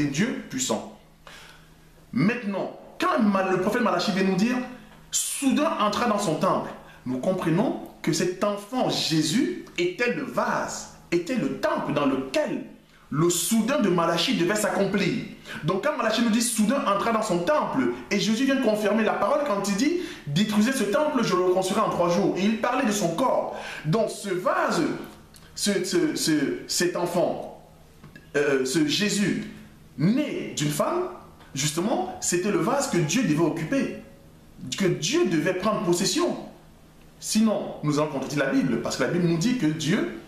était Dieu puissant. Maintenant, quand le prophète Malachie vient nous dire, soudain entra dans son temple, nous comprenons que cet enfant Jésus était le vase, était le temple dans lequel le soudain de Malachie devait s'accomplir. Donc quand Malachie nous dit soudain entra dans son temple, et Jésus vient confirmer la parole quand il dit détruisez ce temple, je le reconstruirai en 3 jours. Et il parlait de son corps. Donc ce vase, cet enfant, ce Jésus, né d'une femme, justement, c'était le vase que Dieu devait occuper, que Dieu devait prendre possession. Sinon, nous allons contredire la Bible, parce que la Bible nous dit que Dieu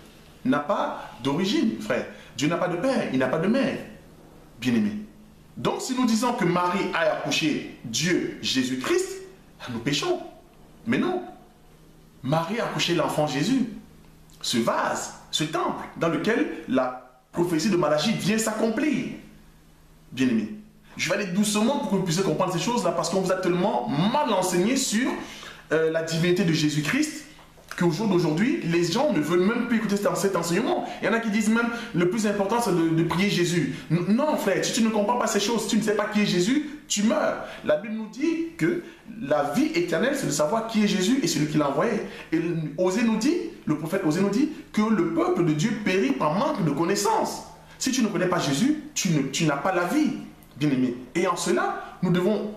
n'a pas d'origine, frère. Dieu n'a pas de père, il n'a pas de mère, bien-aimé. Donc, si nous disons que Marie a accouché Dieu, Jésus-Christ, nous péchons. Mais non. Marie a accouché l'enfant Jésus, ce vase, ce temple, dans lequel la prophétie de Malachie vient s'accomplir. Bien-aimé. Je vais aller doucement pour que vous puissiez comprendre ces choses-là, parce qu'on vous a tellement mal enseigné sur la divinité de Jésus-Christ, qu'au jour d'aujourd'hui, les gens ne veulent même plus écouter cet enseignement. Il y en a qui disent même, le plus important, c'est de prier Jésus. Non, frère, si tu ne comprends pas ces choses, si tu ne sais pas qui est Jésus, tu meurs. La Bible nous dit que la vie éternelle, c'est de savoir qui est Jésus et celui qui l'a envoyé. Et Osée nous dit, le prophète Osée nous dit, que le peuple de Dieu périt par manque de connaissance. Si tu ne connais pas Jésus, tu n'as pas la vie, bien-aimé. Et en cela, nous devons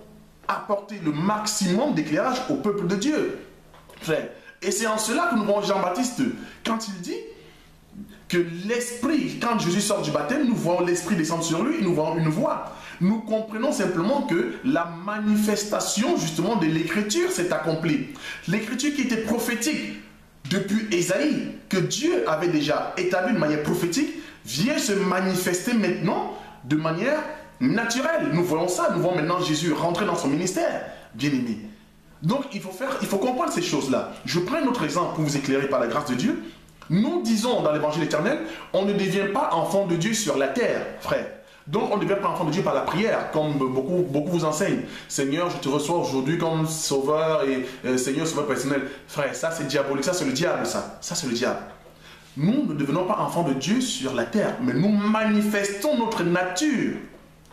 apporter le maximum d'éclairage au peuple de Dieu. Frère, et c'est en cela que nous voyons Jean-Baptiste, quand il dit que l'Esprit, quand Jésus sort du baptême, nous voyons l'Esprit descendre sur lui et nous voyons une voix. Nous comprenons simplement que la manifestation justement de l'Écriture s'est accomplie. L'Écriture qui était prophétique depuis Ésaïe, que Dieu avait déjà établi de manière prophétique, vient se manifester maintenant de manière naturelle. Nous voyons ça, nous voyons maintenant Jésus rentrer dans son ministère, bien-aimé. Donc, il faut comprendre ces choses-là. Je prends un autre exemple pour vous éclairer par la grâce de Dieu. Nous disons dans l'évangile éternel, on ne devient pas enfant de Dieu sur la terre, frère. Donc, on ne devient pas enfant de Dieu par la prière, comme beaucoup vous enseignent. Seigneur, je te reçois aujourd'hui comme sauveur et Seigneur, sauveur personnel. Frère, ça c'est diabolique, ça c'est le diable, ça. Ça c'est le diable. Nous ne devenons pas enfants de Dieu sur la terre, mais nous manifestons notre nature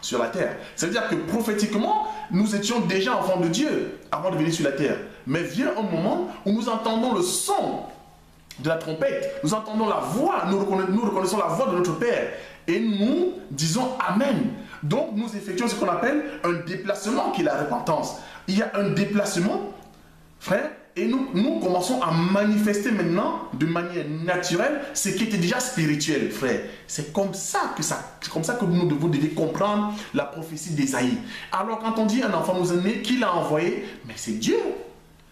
sur la terre. Ça veut dire que prophétiquement, nous étions déjà enfants de Dieu avant de venir sur la terre. Mais vient un moment où nous entendons le son de la trompette, nous entendons la voix, nous reconnaissons la voix de notre Père et nous disons Amen. Donc nous effectuons ce qu'on appelle un déplacement qui est la repentance. Il y a un déplacement, frère, et nous commençons à manifester maintenant de manière naturelle ce qui était déjà spirituel, frère. C'est comme ça que vous devez comprendre la prophétie d'Ésaïe. Alors quand on dit un enfant nous est né, qui l'a envoyé? Mais c'est Dieu.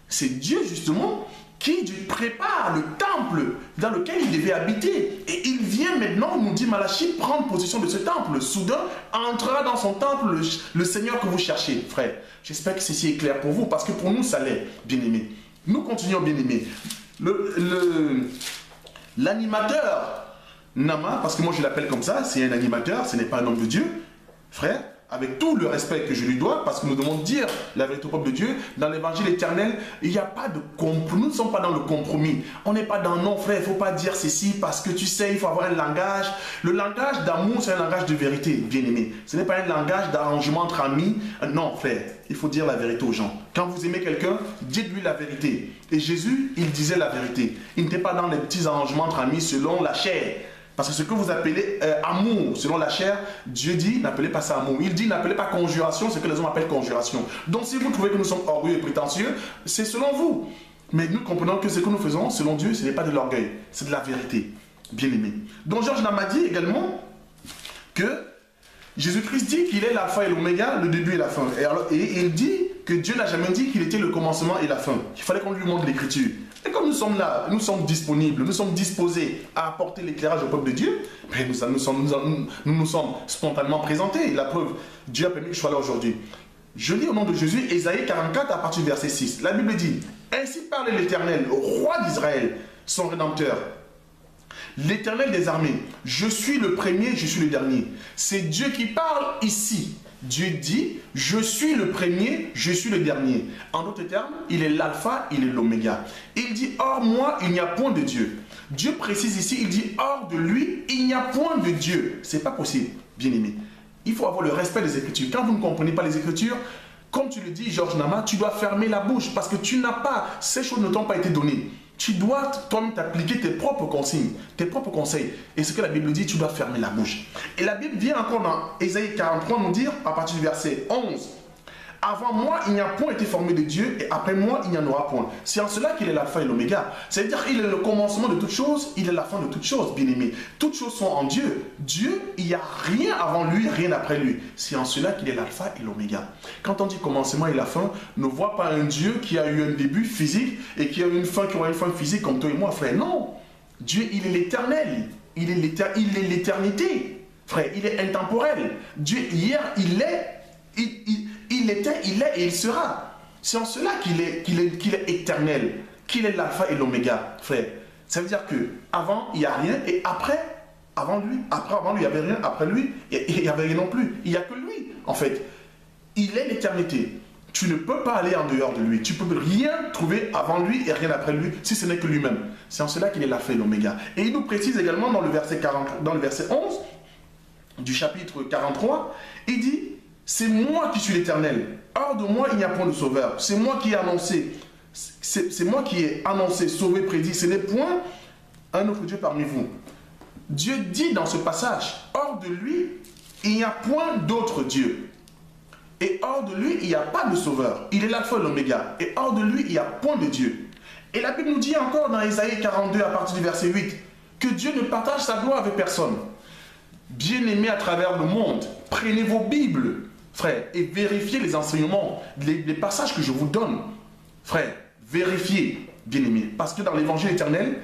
C'est Dieu justement qui prépare le temple dans lequel il devait habiter. Et il vient maintenant, nous dit Malachie, prendre possession de ce temple. Soudain, entrera dans son temple le Seigneur que vous cherchez, frère. J'espère que ceci est clair pour vous, parce que pour nous, ça l'est, bien-aimés. Nous continuons, bien-aimés. L'animateur Nama, parce que moi je l'appelle comme ça, c'est un animateur, ce n'est pas un homme de Dieu, frère, avec tout le respect que je lui dois, parce que nous devons dire la vérité au peuple de Dieu, dans l'évangile éternel, il n'y a pas de compromis, nous ne sommes pas dans le compromis. On n'est pas dans non, frère, il ne faut pas dire ceci, parce que tu sais, il faut avoir un langage. Le langage d'amour, c'est un langage de vérité, bien-aimé. Ce n'est pas un langage d'arrangement entre amis. Non, frère, il faut dire la vérité aux gens. Quand vous aimez quelqu'un, dites-lui la vérité. Et Jésus, il disait la vérité. Il n'était pas dans les petits arrangements entre amis selon la chair. Parce que ce que vous appelez amour, selon la chair, Dieu dit, n'appelez pas ça amour. Il dit, n'appelez pas conjuration, ce que les hommes appellent conjuration. Donc si vous trouvez que nous sommes orgueilleux et prétentieux, c'est selon vous. Mais nous comprenons que ce que nous faisons, selon Dieu, ce n'est pas de l'orgueil, c'est de la vérité. Bien-aimé. Donc Georges Nama dit également que Jésus-Christ dit qu'il est l'alpha et l'oméga, le début et la fin. Et il dit que Dieu n'a jamais dit qu'il était le commencement et la fin. Il fallait qu'on lui montre l'écriture. Et comme nous sommes là, nous sommes disponibles, nous sommes disposés à apporter l'éclairage au peuple de Dieu, mais nous nous sommes spontanément présentés. La preuve, Dieu a permis que je sois là aujourd'hui. Je lis au nom de Jésus, Ésaïe 44 à partir du verset 6. La Bible dit, « Ainsi parle l'Éternel, roi d'Israël, son Rédempteur. L'Éternel des armées, je suis le premier, je suis le dernier. » C'est Dieu qui parle ici. Dieu dit, je suis le premier, je suis le dernier. En d'autres termes, il est l'alpha, il est l'oméga. Il dit, hors moi, il n'y a point de Dieu. Dieu précise ici, il dit, hors de lui, il n'y a point de Dieu. C'est pas possible, bien-aimé. Il faut avoir le respect des Écritures. Quand vous ne comprenez pas les Écritures, comme tu le dis, Georges Nama, tu dois fermer la bouche parce que tu n'as pas, ces choses ne t'ont pas été données. Tu dois toi-même t'appliquer tes propres consignes, tes propres conseils. Et ce que la Bible dit, tu dois fermer la bouche. Et la Bible vient encore dans Ésaïe 43 nous dire, à partir du verset 11, avant moi, il n'y a point été formé de Dieu, et après moi, il n'y en aura point. C'est en cela qu'il est l'alpha et l'oméga. C'est-à-dire qu'il est le commencement de toutes choses, il est la fin de toutes choses, bien-aimés. Toutes choses sont en Dieu. Dieu, il n'y a rien avant lui, rien après lui. C'est en cela qu'il est l'alpha et l'oméga. Quand on dit commencement et la fin, ne vois pas un Dieu qui a eu un début physique et qui a eu une fin, qui aura une fin physique comme toi et moi, frère. Non. Dieu, il est l'éternel. Il est l'éternité. Frère, il est intemporel. Dieu, hier, il est... Il était, il est et il sera. C'est en cela qu'il est éternel, qu'il est l'alpha et l'oméga, frère. Ça veut dire que avant il n'y a rien et après, avant lui, il n'y avait rien, après lui, il n'y avait rien non plus. Il n'y a que lui, en fait. Il est l'éternité. Tu ne peux pas aller en dehors de lui. Tu ne peux rien trouver avant lui et rien après lui, si ce n'est que lui-même. C'est en cela qu'il est l'alpha et l'oméga. Et il nous précise également dans le verset 11 du chapitre 43, il dit: c'est moi qui suis l'Éternel. Hors de moi, il n'y a point de sauveur. C'est moi qui ai annoncé. C'est moi qui ai annoncé, sauvé, prédit. Ce n'est point un autre Dieu parmi vous. Dieu dit dans ce passage, hors de lui, il n'y a point d'autre Dieu. Et hors de lui, il n'y a pas de sauveur. Il est l'alpha et l'oméga. Et hors de lui, il n'y a point de Dieu. Et la Bible nous dit encore dans Ésaïe 42, à partir du verset 8, que Dieu ne partage sa gloire avec personne. Bien-aimés à travers le monde, prenez vos Bibles, frère, et vérifiez les enseignements, les passages que je vous donne. Frère, vérifiez, bien-aimés. Parce que dans l'évangile éternel,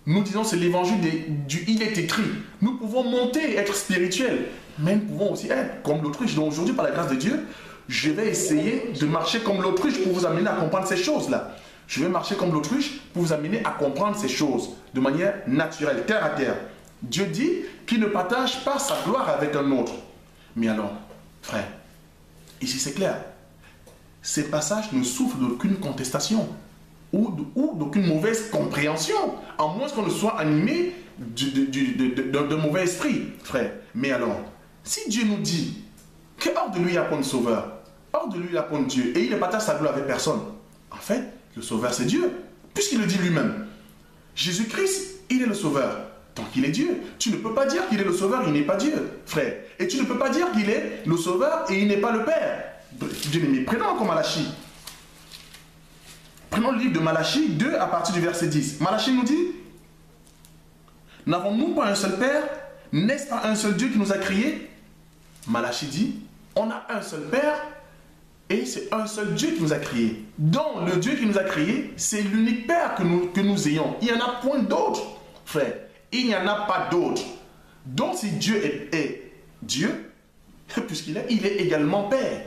nous disons c'est l'évangile du il est écrit. Nous pouvons monter, être spirituels, mais nous pouvons aussi être comme l'autruche. Donc aujourd'hui, par la grâce de Dieu, je vais essayer de marcher comme l'autruche pour vous amener à comprendre ces choses-là. Je vais marcher comme l'autruche pour vous amener à comprendre ces choses de manière naturelle, terre à terre. Dieu dit qu'il ne partage pas sa gloire avec un autre. Mais alors, frère, ici c'est clair. Ces passages ne souffrent d'aucune contestation ou d'aucune mauvaise compréhension, à moins qu'on ne soit animé d'un mauvais esprit, frère. Mais alors, si Dieu nous dit que hors de lui il n'y a point de sauveur, hors de lui il n'y a point de Dieu, et il ne partage sa gloire avec personne, en fait, le sauveur c'est Dieu, puisqu'il le dit lui-même. Jésus-Christ, il est le sauveur. Donc il est Dieu. Tu ne peux pas dire qu'il est le sauveur, il n'est pas Dieu, frère. Et tu ne peux pas dire qu'il est le sauveur et il n'est pas le Père. Bien-aimé, prenons encore Malachie. Prenons le livre de Malachie 2 à partir du verset 10. Malachie nous dit: n'avons-nous pas un seul Père? N'est-ce pas un seul Dieu qui nous a créés? Malachie dit: on a un seul Père et c'est un seul Dieu qui nous a créés. Donc le Dieu qui nous a créés, c'est l'unique Père que nous ayons. Il n'y en a point d'autre, frère. Il n'y en a pas d'autre. Donc si Dieu est Dieu, puisqu'il est, il est également Père.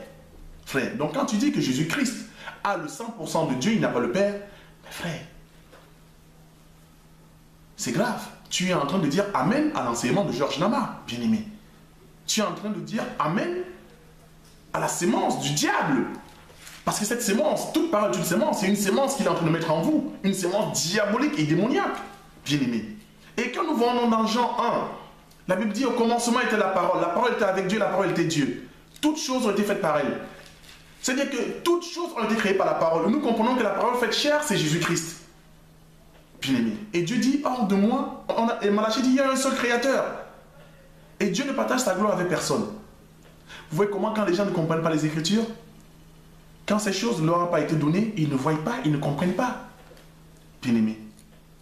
Frère, donc quand tu dis que Jésus-Christ a le 100% de Dieu, il n'a pas le Père, mais frère, c'est grave. Tu es en train de dire Amen à l'enseignement de Georges Nama, bien-aimé. Tu es en train de dire Amen à la sémence du diable. Parce que cette sémence, toute parole d'une sémence, c'est une sémence qu'il est en train de mettre en vous. Une sémence diabolique et démoniaque, bien-aimé. Et quand nous voyons dans Jean 1, la Bible dit: au commencement était la parole était avec Dieu, la parole était Dieu. Toutes choses ont été faites par elle. C'est-à-dire que toutes choses ont été créées par la parole. Nous comprenons que la parole faite chair, c'est Jésus-Christ. Bien-aimé. Et Dieu dit: hors de moi, et Malachie dit: il y a un seul créateur. Et Dieu ne partage sa gloire avec personne. Vous voyez comment quand les gens ne comprennent pas les Écritures, quand ces choses ne leur ont pas été données, ils ne voient pas, ils ne comprennent pas. Bien-aimé.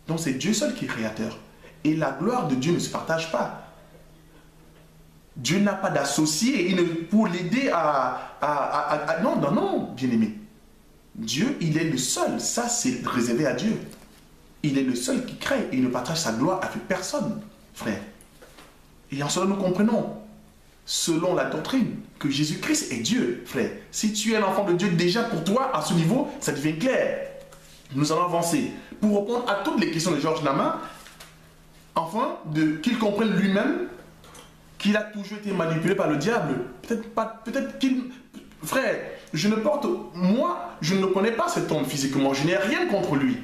Donc c'est Dieu seul qui est créateur. Et la gloire de Dieu ne se partage pas. Dieu n'a pas d'associé pour l'aider Non, non, non, bien-aimé. Dieu, il est le seul. Ça, c'est réservé à Dieu. Il est le seul qui crée et il ne partage sa gloire avec personne, frère. Et en cela, nous comprenons, selon la doctrine, que Jésus-Christ est Dieu, frère. Si tu es un enfant de Dieu, déjà pour toi, à ce niveau, ça devient clair. Nous allons avancer. Pour répondre à toutes les questions de Georges Nama, enfin, qu'il comprenne lui-même qu'il a toujours été manipulé par le diable. Peut-être qu'il... Frère, moi, je ne connais pas cet homme physiquement, je n'ai rien contre lui.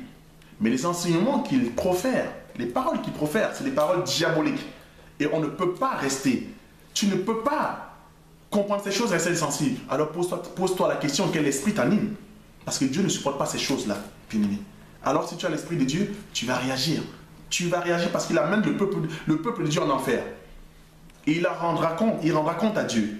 Mais les enseignements qu'il profère, les paroles qu'il profère, c'est des paroles diaboliques. Et on ne peut pas rester. Tu ne peux pas comprendre ces choses reste sensible. Alors pose-toi la question, quel esprit t'anime? Parce que Dieu ne supporte pas ces choses-là, bien-aimé. Alors si tu as l'esprit de Dieu, tu vas réagir. Tu vas réagir parce qu'il amène le peuple de Dieu en enfer. Et il rendra compte à Dieu.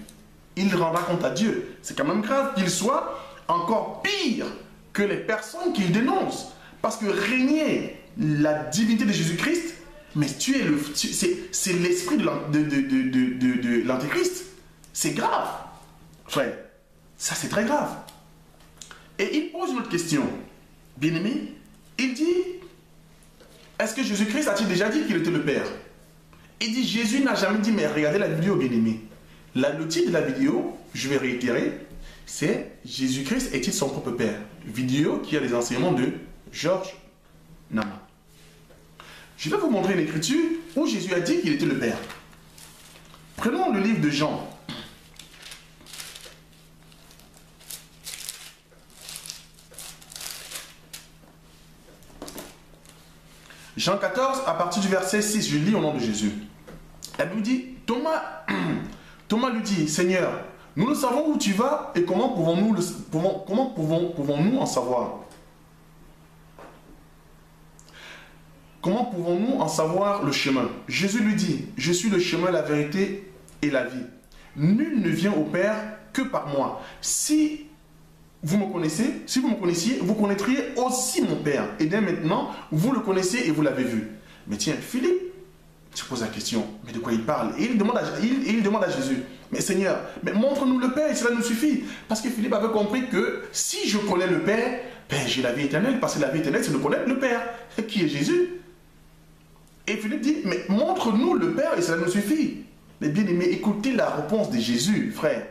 Il rendra compte à Dieu. C'est quand même grave qu'il soit encore pire que les personnes qu'il dénonce. Parce que régner la divinité de Jésus-Christ, mais c'est l'esprit de l'antéchrist. C'est grave. Frère, ça c'est très grave. Et il pose une autre question. Bien-aimé, il dit, est-ce que Jésus-Christ a-t-il déjà dit qu'il était le Père? Il dit, Jésus n'a jamais dit, mais regardez la vidéo, bien-aimé. Le titre de la vidéo, je vais réitérer, c'est Jésus-Christ est-il son propre Père? Vidéo qui a les enseignements de Georges Nama. Je vais vous montrer une écriture où Jésus a dit qu'il était le Père. Prenons le livre de Jean. Jean 14, à partir du verset 6, je lis au nom de Jésus. La Bible dit, Thomas lui dit, Seigneur, nous ne savons où tu vas et comment pouvons-nous en savoir? Comment pouvons-nous en savoir le chemin? Jésus lui dit, je suis le chemin, la vérité et la vie. Nul ne vient au Père que par moi. Si vous me connaissiez, vous connaîtriez aussi mon Père. Et dès maintenant, vous le connaissez et vous l'avez vu. Mais tiens, Philippe se pose la question, mais de quoi il parle? Et il demande à Jésus, mais Seigneur, mais montre-nous le Père et cela nous suffit. Parce que Philippe avait compris que si je connais le Père, ben, j'ai la vie éternelle, parce que la vie éternelle, c'est de connaître le Père, qui est Jésus. Et Philippe dit, mais montre-nous le Père et cela nous suffit. Mais bien aimé, écoutez la réponse de Jésus, frère.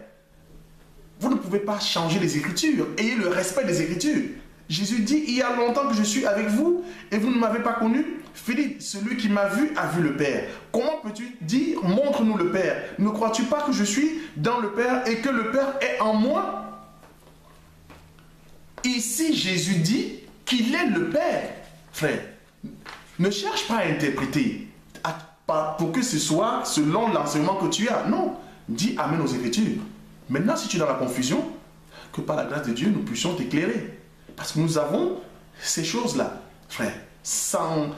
Vous ne pouvez pas changer les Écritures. Ayez le respect des Écritures. Jésus dit, il y a longtemps que je suis avec vous et vous ne m'avez pas connu. Philippe, celui qui m'a vu a vu le Père. Comment peux-tu dire, montre-nous le Père? Ne crois-tu pas que je suis dans le Père et que le Père est en moi? Ici, Jésus dit qu'il est le Père. Frère, ne cherche pas à interpréter pour que ce soit selon l'enseignement que tu as. Non, dis amen aux Écritures. Maintenant, si tu es dans la confusion, que par la grâce de Dieu, nous puissions t'éclairer. Parce que nous avons ces choses-là, frère, sans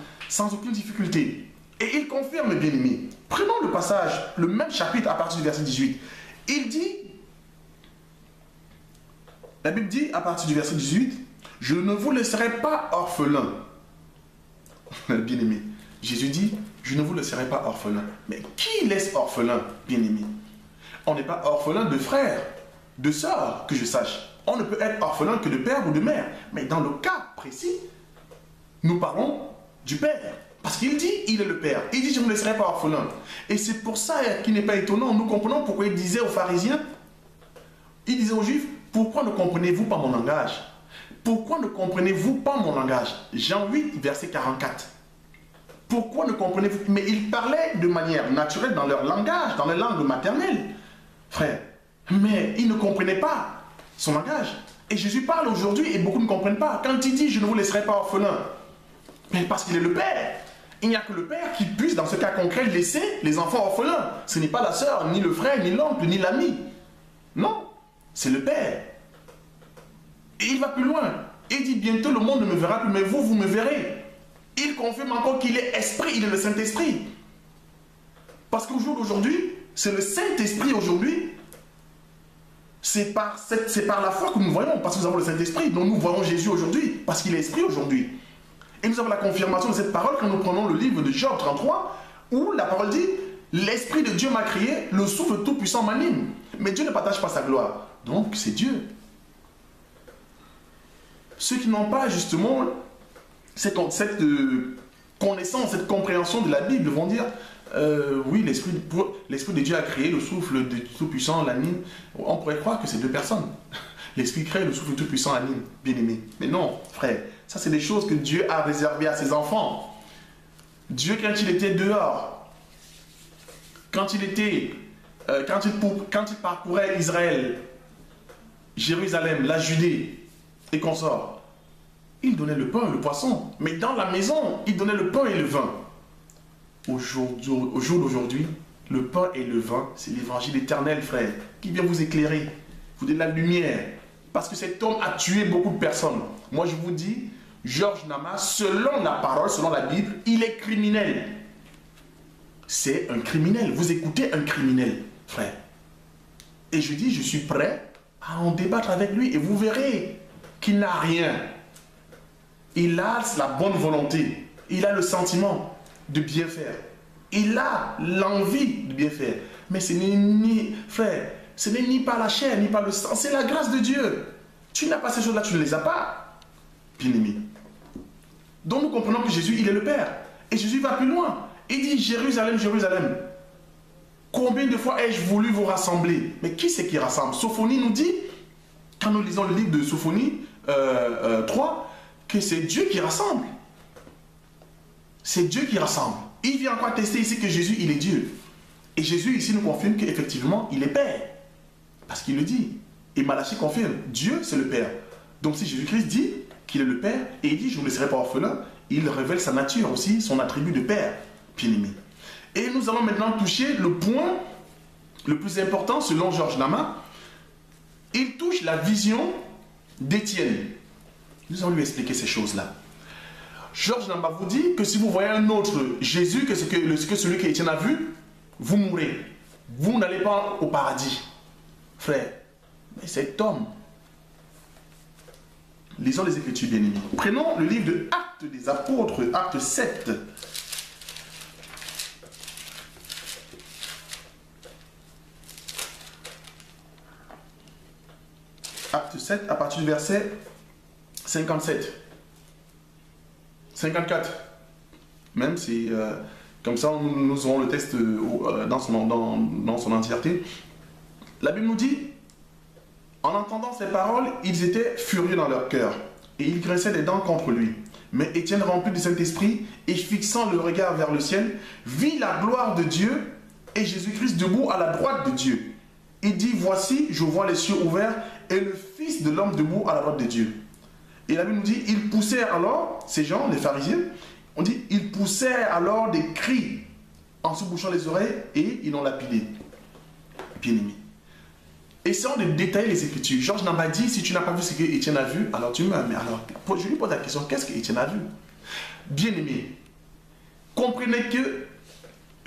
aucune difficulté. Et il confirme, bien-aimé. Prenons le passage, le même chapitre à partir du verset 18. Il dit, la Bible dit à partir du verset 18, « Je ne vous laisserai pas orphelin. » Bien-aimé. Jésus dit, « Je ne vous laisserai pas orphelin. » Mais qui laisse orphelin, bien-aimé? On n'est pas orphelin de frères, de sœurs, que je sache. On ne peut être orphelin que de père ou de mère. Mais dans le cas précis, nous parlons du Père. Parce qu'il dit, il est le Père. Il dit, je ne vous laisserai pas orphelin. Et c'est pour ça qu'il n'est pas étonnant. Nous comprenons pourquoi il disait aux pharisiens, il disait aux Juifs, pourquoi ne comprenez-vous pas mon langage? Pourquoi ne comprenez-vous pas mon langage? Jean 8, verset 44. Pourquoi ne comprenez-vous? Mais ils parlaient de manière naturelle dans leur langage, dans les langues maternelles. Frère, mais ils ne comprenaient pas son langage. Et Jésus parle aujourd'hui et beaucoup ne comprennent pas. Quand il dit, je ne vous laisserai pas orphelin, mais parce qu'il est le Père. Il n'y a que le Père qui puisse, dans ce cas concret, laisser les enfants orphelins. Ce n'est pas la sœur, ni le frère, ni l'oncle, ni l'ami. Non, c'est le Père. Et il va plus loin. Il dit, bientôt le monde ne me verra plus, mais vous, vous me verrez. Il confirme encore qu'il est esprit, il est le Saint-Esprit. Parce qu'au jour d'aujourd'hui, c'est le Saint-Esprit aujourd'hui. C'est par la foi que nous voyons, parce que nous avons le Saint-Esprit. Donc nous voyons Jésus aujourd'hui, parce qu'il est esprit aujourd'hui. Et nous avons la confirmation de cette parole quand nous prenons le livre de Job 33, où la parole dit, l'Esprit de Dieu m'a créé, le souffle tout-puissant m'anime. Mais Dieu ne partage pas sa gloire. Donc c'est Dieu. Ceux qui n'ont pas justement cette connaissance, cette compréhension de la Bible vont dire, oui, l'Esprit de Dieu a créé, le souffle tout-puissant l'anime. On pourrait croire que c'est deux personnes. L'Esprit crée, le souffle tout-puissant anime, bien-aimé. Mais non, frère, ça c'est des choses que Dieu a réservées à ses enfants. Dieu, quand il était dehors, quand il parcourait Israël, Jérusalem, la Judée et consorts, il donnait le pain, le poisson. Mais dans la maison, il donnait le pain et le vin. Au jour d'aujourd'hui, Le pain et le vin, c'est l'évangile éternel, frère, qui vient vous éclairer, vous donner la lumière. Parce que cet homme a tué beaucoup de personnes. Moi, je vous dis, Georges Nama, selon la parole, selon la Bible, il est criminel. C'est un criminel. Vous écoutez un criminel, frère. Et je dis, je suis prêt à en débattre avec lui. Et vous verrez qu'il n'a rien. Il a la bonne volonté. Il a le sentiment de bien faire. Il a l'envie de bien faire. Mais ce n'est ni, frère, ce n'est ni par la chair, ni par le sang. C'est la grâce de Dieu. Tu n'as pas ces choses-là, tu ne les as pas. Bien-aimé. Donc nous comprenons que Jésus, il est le Père. Et Jésus va plus loin. Il dit, Jérusalem, Jérusalem, combien de fois ai-je voulu vous rassembler? Mais qui c'est qui rassemble? Sophonie nous dit, quand nous lisons le livre de Sophonie 3, que c'est Dieu qui rassemble. C'est Dieu qui rassemble. Il vient encore tester ici que Jésus, il est Dieu. Et Jésus ici nous confirme qu'effectivement, il est Père. Parce qu'il le dit. Et Malachie confirme, Dieu c'est le Père. Donc si Jésus-Christ dit qu'il est le Père, et il dit, je ne vous laisserai pas orphelin, il révèle sa nature aussi, son attribut de Père, bien-aimé. Et nous allons maintenant toucher le point le plus important selon Georges Nama. Il touche la vision d'Étienne. Nous allons lui expliquer ces choses-là. Georges Nama vous dit que si vous voyez un autre Jésus que celui qu'Étienne a vu, vous mourrez. Vous n'allez pas au paradis. Frère, mais cet homme, lisons les Écritures, bien-aimés. Prenons le livre de Actes des Apôtres, Acte 7. Acte 7, à partir du verset 57. 54. Même si, comme ça, nous aurons le texte dans son entièreté. La Bible nous dit, en entendant ces paroles, ils étaient furieux dans leur cœur, et ils graissaient des dents contre lui. Mais Étienne, rempli du Saint-Esprit, et fixant le regard vers le ciel, vit la gloire de Dieu, et Jésus-Christ debout à la droite de Dieu. Il dit, voici, je vois les cieux ouverts, et le Fils de l'homme debout à la droite de Dieu. Et la Bible nous dit, ils poussèrent alors, ces gens, les pharisiens, on dit, ils poussèrent alors des cris, en se bouchant les oreilles, et ils l'ont lapidé. Bien-aimé. Essayons de détailler les Écritures. Georges Nama dit, si tu n'as pas vu ce que Étienne a vu, alors tu meurs. Mais alors, je lui pose la question, qu'est-ce que Étienne a vu? Bien-aimé, comprenez que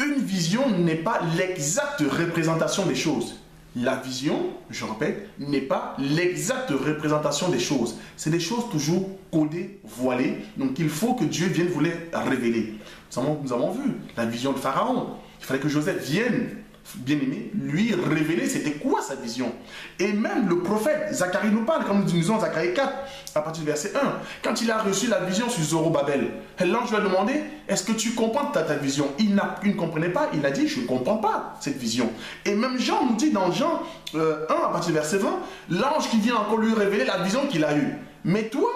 une vision n'est pas l'exacte représentation des choses. La vision, je répète, n'est pas l'exacte représentation des choses. C'est des choses toujours codées, voilées. Donc il faut que Dieu vienne vous les révéler. Nous avons vu la vision de Pharaon. Il fallait que Joseph vienne, bien-aimé, lui révéler c'était quoi sa vision. Et même le prophète Zacharie nous parle, comme nous disons Zacharie 4, à partir du verset 1, quand il a reçu la vision sur Zorobabel, l'ange lui a demandé, est-ce que tu comprends ta vision? Il ne comprenait pas, il a dit, je ne comprends pas cette vision. Et même Jean nous dit dans Jean 1, à partir du verset 20, l'ange qui vient encore lui révéler la vision qu'il a eue. Mais toi,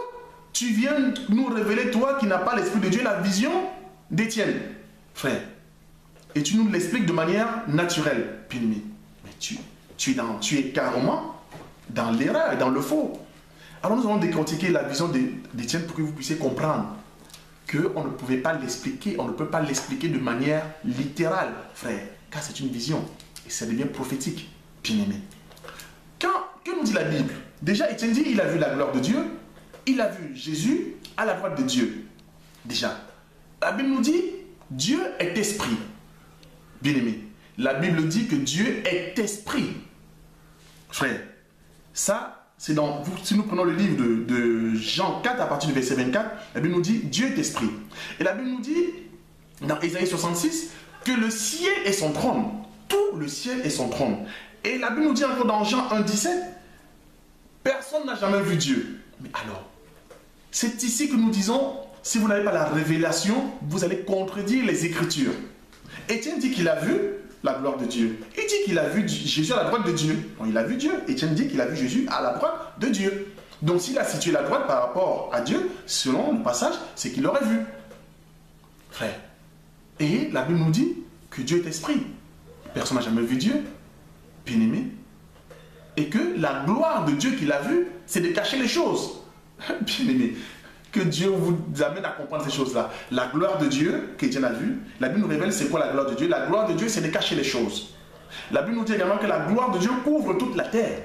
tu viens nous révéler, toi qui n'as pas l'Esprit de Dieu, la vision d'Étienne, frère. Et tu nous l'expliques de manière naturelle, bien-aimé. Mais tu es carrément dans l'erreur et dans le faux. Alors nous allons décortiquer la vision d'Étienne pour que vous puissiez comprendre qu'on ne pouvait pas l'expliquer, on ne peut pas l'expliquer de manière littérale, frère, car c'est une vision et ça devient prophétique, bien-aimé. Que nous dit la Bible? Déjà, Étienne dit, il a vu la gloire de Dieu, il a vu Jésus à la droite de Dieu. Déjà, la Bible nous dit, Dieu est esprit. Bien-aimé, la Bible dit que Dieu est esprit. Frère, ça, c'est dans... Si nous prenons le livre de Jean 4, à partir du verset 24, la Bible nous dit Dieu est esprit. Et la Bible nous dit, dans Ésaïe 66, que le ciel est son trône. Tout le ciel est son trône. Et la Bible nous dit encore dans Jean 1, 17, personne n'a jamais vu Dieu. Mais alors, c'est ici que nous disons, si vous n'avez pas la révélation, vous allez contredire les Écritures. Étienne dit qu'il a vu la gloire de Dieu. Il dit qu'il a vu Jésus à la droite de Dieu. Donc, il a vu Dieu. Étienne dit qu'il a vu Jésus à la droite de Dieu. Donc s'il a situé la droite par rapport à Dieu, selon le passage, c'est qu'il l'aurait vu. Frère. Et la Bible nous dit que Dieu est esprit. Personne n'a jamais vu Dieu. Bien-aimé. Et que la gloire de Dieu qu'il a vue, c'est de cacher les choses. Bien-aimé. que Dieu vous amène à comprendre ces choses-là. La gloire de Dieu, qu'Étienne a vu, la Bible nous révèle c'est quoi la gloire de Dieu. La gloire de Dieu, c'est de cacher les choses. La Bible nous dit également que la gloire de Dieu couvre toute la terre.